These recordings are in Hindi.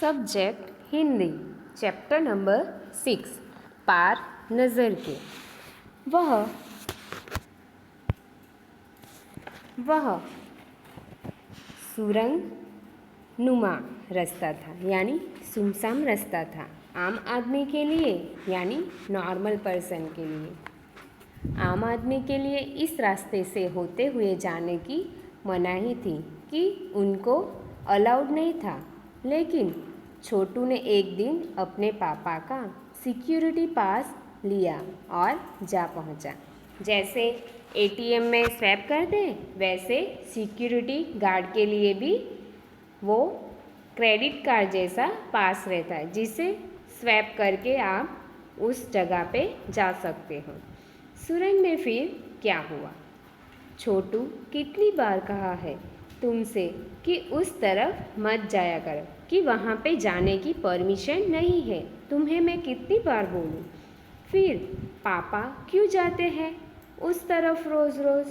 सब्जेक्ट हिंदी, चैप्टर नंबर 6, पार नज़र के। वह सुरंग नुमा रास्ता था, यानी सुनसान रास्ता था आम आदमी के लिए, यानी नॉर्मल पर्सन के लिए। आम आदमी के लिए इस रास्ते से होते हुए जाने की मनाही थी कि उनको अलाउड नहीं था। लेकिन छोटू ने एक दिन अपने पापा का सिक्योरिटी पास लिया और जा पहुंचा। जैसे एटीएम में स्वैप करते हैं, वैसे सिक्योरिटी गार्ड के लिए भी वो क्रेडिट कार्ड जैसा पास रहता है, जिसे स्वैप करके आप उस जगह पे जा सकते हो। सुरंग में फिर क्या हुआ? छोटू कितनी बार कहा है तुमसे कि उस तरफ मत जाया करो, कि वहाँ पे जाने की परमिशन नहीं है। तुम्हें मैं कितनी बार बोलूँ? फिर पापा क्यों जाते हैं उस तरफ रोज़ रोज़?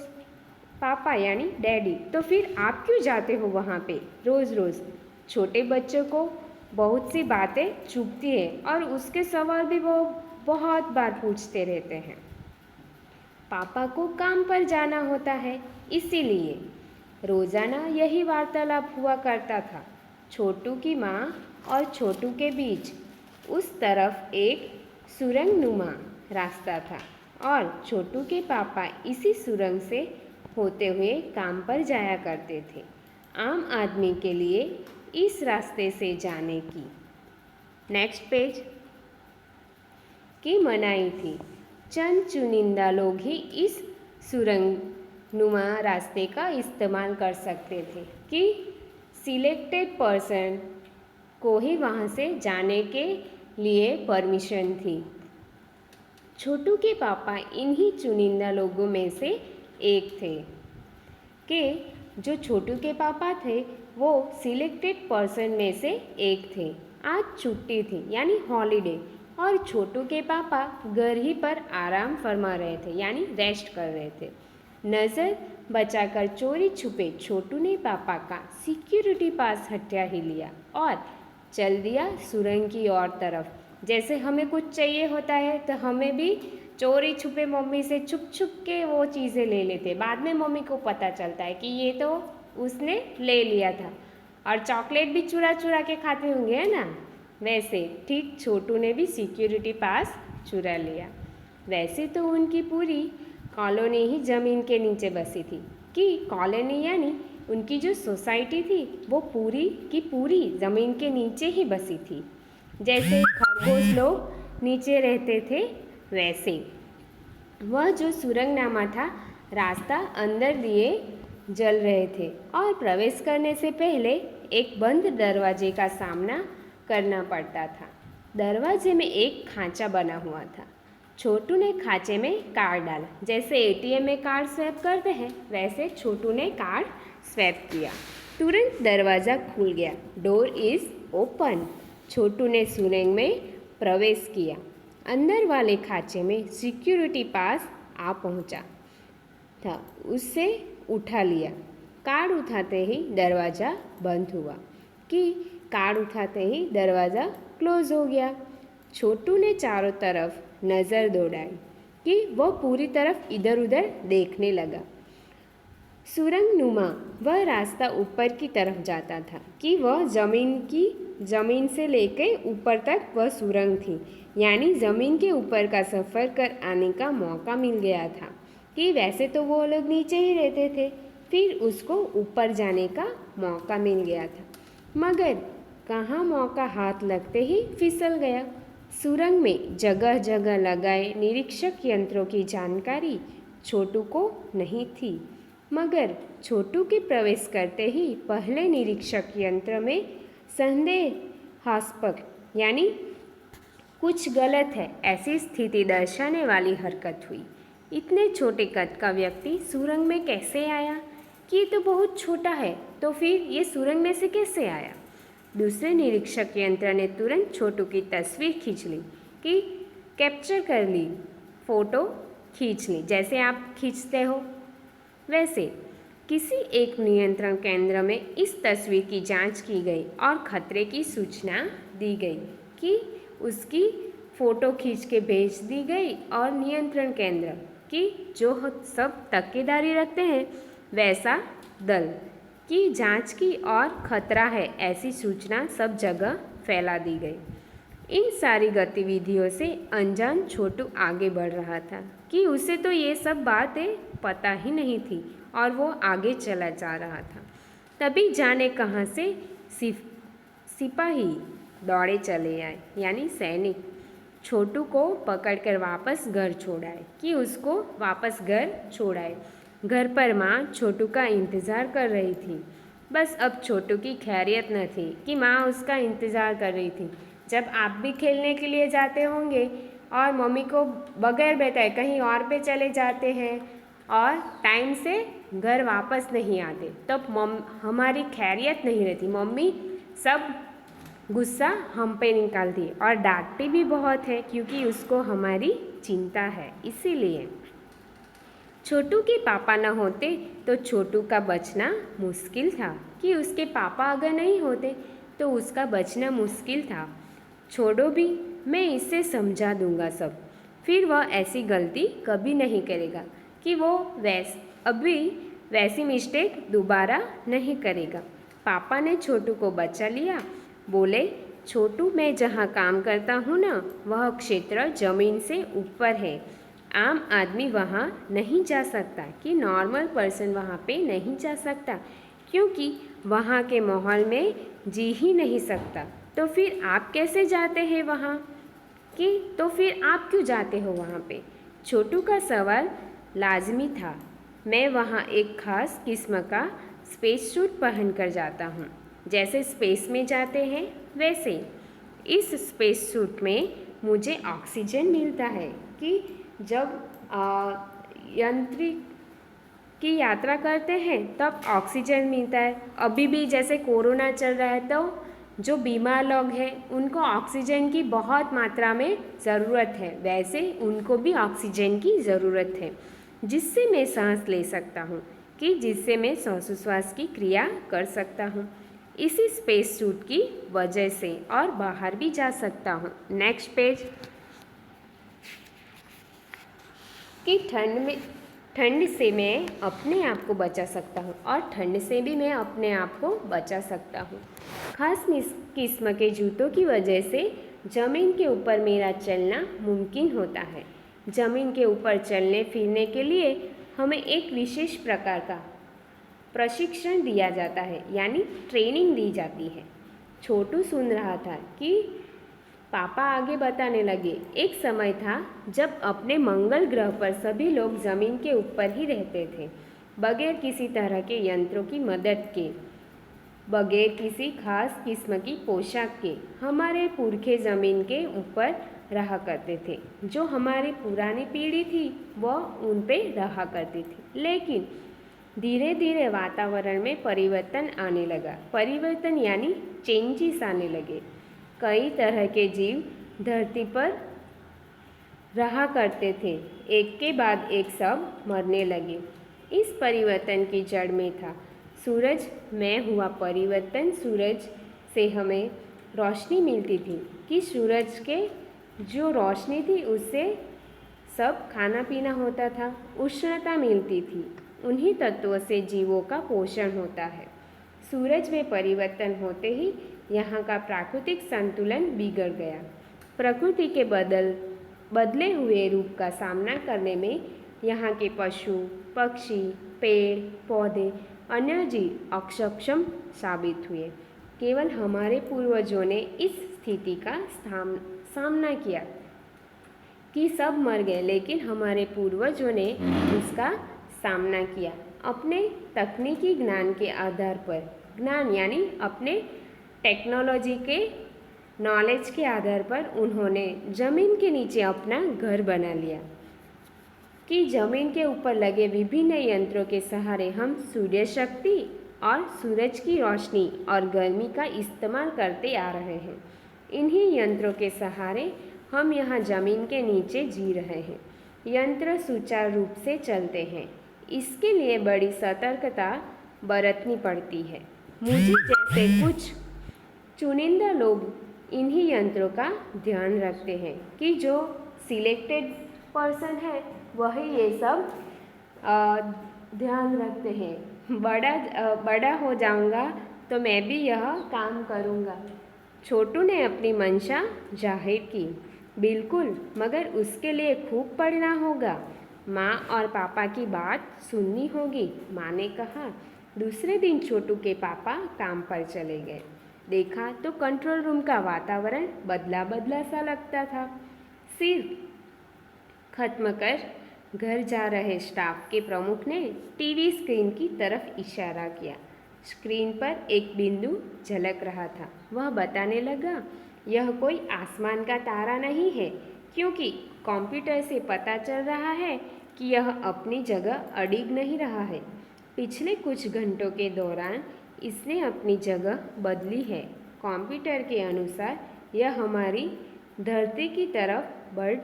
पापा यानी डैडी। तो फिर आप क्यों जाते हो वहाँ पे रोज़ रोज़? छोटे बच्चों को बहुत सी बातें चुभती है और उसके सवाल भी वो बहुत बार पूछते रहते हैं। पापा को काम पर जाना होता है, इसीलिए रोज़ाना यही वार्तालाप हुआ करता था। छोटू की माँ और छोटू के बीच उस तरफ एक सुरंगनुमा रास्ता था और छोटू के पापा इसी सुरंग से होते हुए काम पर जाया करते थे। आम आदमी के लिए इस रास्ते से जाने की नेक्स्ट पेज की मनाही थी। चंद चुनिंदा लोग ही इस सुरंगनुमा रास्ते का इस्तेमाल कर सकते थे, कि सिलेक्टेड पर्सन को ही वहाँ से जाने के लिए परमिशन थी। छोटू के पापा इन्हीं चुनिंदा लोगों में से एक थे, कि जो छोटू के पापा थे वो सिलेक्टेड पर्सन में से एक थे। आज छुट्टी थी, यानी हॉलीडे, और छोटू के पापा घर ही पर आराम फरमा रहे थे, यानी रेस्ट कर रहे थे। नज़र बचाकर चोरी छुपे छोटू ने पापा का सिक्योरिटी पास हटिया ही लिया और चल दिया सुरंग की ओर तरफ। जैसे हमें कुछ चाहिए होता है तो हमें भी चोरी छुपे मम्मी से छुप छुप के वो चीज़ें ले लेते। बाद में मम्मी को पता चलता है कि ये तो उसने ले लिया था, और चॉकलेट भी चुरा चुरा के खाते होंगे, है ना। वैसे ठीक छोटू ने भी सिक्योरिटी पास चुरा लिया। वैसे तो उनकी पूरी कॉलोनी ही ज़मीन के नीचे बसी थी, कि कॉलोनी यानी उनकी जो सोसाइटी थी वो पूरी की पूरी ज़मीन के नीचे ही बसी थी। जैसे खरगोश लोग नीचे रहते थे, वैसे वह जो सुरंगनामा था, रास्ता अंदर दिए जल रहे थे और प्रवेश करने से पहले एक बंद दरवाजे का सामना करना पड़ता था। दरवाजे में एक खांचा बना हुआ था। छोटू ने खांचे में कार्ड डाला। जैसे एटीएम में कार्ड स्वैप करते हैं, वैसे छोटू ने कार्ड स्वैप किया। तुरंत दरवाज़ा खुल गया। Door is open. छोटू ने सुरंग में प्रवेश किया। अंदर वाले खांचे में सिक्योरिटी पास आ पहुंचा था, उससे उठा लिया। कार्ड उठाते ही दरवाज़ा बंद हुआ, कि कार्ड उठाते ही दरवाज़ा क्लोज हो गया। छोटू ने चारों तरफ नज़र दौड़ाई, कि वह पूरी तरफ इधर उधर देखने लगा। सुरंगनुमा वह रास्ता ऊपर की तरफ जाता था, कि वह ज़मीन से लेकर ऊपर तक वह सुरंग थी, यानी ज़मीन के ऊपर का सफ़र कर आने का मौका मिल गया था। कि वैसे तो वो लोग नीचे ही रहते थे, फिर उसको ऊपर जाने का मौका मिल गया था। मगर कहाँ मौका हाथ लगते ही फिसल गया। सुरंग में जगह जगह लगाए निरीक्षक यंत्रों की जानकारी छोटू को नहीं थी, मगर छोटू के प्रवेश करते ही पहले निरीक्षक यंत्र में संदेहास्पद, यानी कुछ गलत है, ऐसी स्थिति दर्शाने वाली हरकत हुई। इतने छोटे कद का व्यक्ति सुरंग में कैसे आया? कि ये तो बहुत छोटा है, तो फिर ये सुरंग में से कैसे आया? दूसरे निरीक्षक यंत्र ने तुरंत छोटू की तस्वीर खींच ली, कि कैप्चर कर ली, फ़ोटो खींच ली, जैसे आप खींचते हो वैसे, किसी एक नियंत्रण केंद्र में इस तस्वीर की जांच की गई और खतरे की सूचना दी गई कि उसकी फ़ोटो खींच के भेज दी गई और नियंत्रण केंद्र की जो सब तकीदारी रखते हैं वैसा दल की जांच की और खतरा है ऐसी सूचना सब जगह फैला दी गई। इन सारी गतिविधियों से अनजान छोटू आगे बढ़ रहा था कि उसे तो ये सब बातें पता ही नहीं थी और वो आगे चला जा रहा था। तभी जाने कहाँ से सिपाही दौड़े चले आए, यानी सैनिक छोटू को पकड़कर वापस घर छोड़ाए कि उसको वापस घर छोड़ाए। घर पर माँ छोटू का इंतज़ार कर रही थी। बस अब छोटू की खैरियत न थी कि माँ उसका इंतज़ार कर रही थी। जब आप भी खेलने के लिए जाते होंगे और मम्मी को बगैर बताए कहीं और पे चले जाते हैं और टाइम से घर वापस नहीं आते, तब हमारी खैरियत नहीं रहती। मम्मी सब गुस्सा हम पे निकालती और डांटती भी बहुत है क्योंकि उसको हमारी चिंता है। इसीलिए छोटू के पापा न होते तो छोटू का बचना मुश्किल था कि उसके पापा अगर नहीं होते तो उसका बचना मुश्किल था। छोड़ो भी, मैं इसे समझा दूंगा सब, फिर वह ऐसी गलती कभी नहीं करेगा कि वो अभी वैसी मिस्टेक दोबारा नहीं करेगा। पापा ने छोटू को बचा लिया। बोले, छोटू मैं जहाँ काम करता हूँ ना वह क्षेत्र ज़मीन से ऊपर है। आम आदमी वहाँ नहीं जा सकता कि नॉर्मल पर्सन वहाँ पे नहीं जा सकता क्योंकि वहाँ के माहौल में जी ही नहीं सकता। तो फिर आप कैसे जाते हैं वहाँ तो फिर आप क्यों जाते हो वहाँ पे? छोटू का सवाल लाजमी था। मैं वहाँ एक ख़ास किस्म का स्पेस सूट पहन कर जाता हूँ। जैसे स्पेस में जाते हैं वैसे इस स्पेस सूट में मुझे ऑक्सीजन मिलता है कि जब यंत्रिक की यात्रा करते हैं तब ऑक्सीजन मिलता है। अभी भी जैसे कोरोना चल रहा है तो जो बीमार लोग हैं उनको ऑक्सीजन की बहुत मात्रा में ज़रूरत है, वैसे उनको भी ऑक्सीजन की ज़रूरत है जिससे मैं सांस ले सकता हूँ कि जिससे मैं श्वासोच्छ्वास की क्रिया कर सकता हूँ। इसी स्पेस सूट की वजह से और बाहर भी जा सकता हूँ। Next page. कि ठंड से मैं अपने आप को बचा सकता हूँ और ठंड से भी मैं अपने आप को बचा सकता हूँ। खास किस्म के जूतों की वजह से ज़मीन के ऊपर मेरा चलना मुमकिन होता है। ज़मीन के ऊपर चलने फिरने के लिए हमें एक विशेष प्रकार का प्रशिक्षण दिया जाता है, यानी ट्रेनिंग दी जाती है। छोटू सुन रहा था कि पापा आगे बताने लगे, एक समय था जब अपने मंगल ग्रह पर सभी लोग ज़मीन के ऊपर ही रहते थे, बगैर किसी तरह के यंत्रों की मदद के, बगैर किसी खास किस्म की पोशाक के। हमारे पुरखे ज़मीन के ऊपर रहा करते थे। जो हमारी पुरानी पीढ़ी थी वह उन पे रहा करती थी, लेकिन धीरे धीरे वातावरण में परिवर्तन आने लगा। परिवर्तन यानी चेंजेस आने लगे। कई तरह के जीव धरती पर रहा करते थे, एक के बाद एक सब मरने लगे। इस परिवर्तन की जड़ में था सूरज में हुआ परिवर्तन। सूरज से हमें रोशनी मिलती थी कि सूरज के जो रोशनी थी उससे सब खाना पीना होता था, उष्णता मिलती थी। उन्हीं तत्वों से जीवों का पोषण होता है। सूरज में परिवर्तन होते ही यहाँ का प्राकृतिक संतुलन बिगड़ गया। प्रकृति के बदले हुए रूप का सामना करने में यहाँ के पशु पक्षी पेड़ पौधे अन्य जीव अक्षम साबित हुए। केवल हमारे पूर्वजों ने इस स्थिति का सामना किया कि सब मर गए, लेकिन हमारे पूर्वजों ने उसका सामना किया अपने तकनीकी ज्ञान के आधार पर। ज्ञान यानी अपने टेक्नोलॉजी के नॉलेज के आधार पर उन्होंने ज़मीन के नीचे अपना घर बना लिया कि ज़मीन के ऊपर लगे विभिन्न यंत्रों के सहारे हम सूर्य शक्ति और सूरज की रोशनी और गर्मी का इस्तेमाल करते आ रहे हैं। इन्हीं यंत्रों के सहारे हम यहाँ ज़मीन के नीचे जी रहे हैं। यंत्र सुचारू रूप से चलते हैं। इसके लिए बड़ी सतर्कता बरतनी पड़ती है। मुझे जैसे कुछ चुनिंदा लोग इन्हीं यंत्रों का ध्यान रखते हैं कि जो सिलेक्टेड पर्सन है वही ये सब ध्यान रखते हैं। बड़ा हो जाऊंगा तो मैं भी यह काम करूंगा। छोटू ने अपनी मंशा जाहिर की। बिल्कुल, मगर उसके लिए खूब पढ़ना होगा। माँ और पापा की बात सुननी होगी, माँ ने कहा। दूसरे दिन छोटू के पापा काम पर चले गए। देखा तो कंट्रोल रूम का वातावरण बदला बदला सा लगता था। सिर खत्म कर घर जा रहे स्टाफ के प्रमुख ने टीवी स्क्रीन की तरफ इशारा किया। स्क्रीन पर एक बिंदु झलक रहा था। वह बताने लगा, यह कोई आसमान का तारा नहीं है, क्योंकि कंप्यूटर से पता चल रहा है कि यह अपनी जगह अडिग नहीं रहा है। पिछले कुछ घंटों के दौरान इसने अपनी जगह बदली है। कंप्यूटर के अनुसार यह हमारी धरती की तरफ बढ़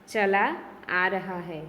चला आ रहा है।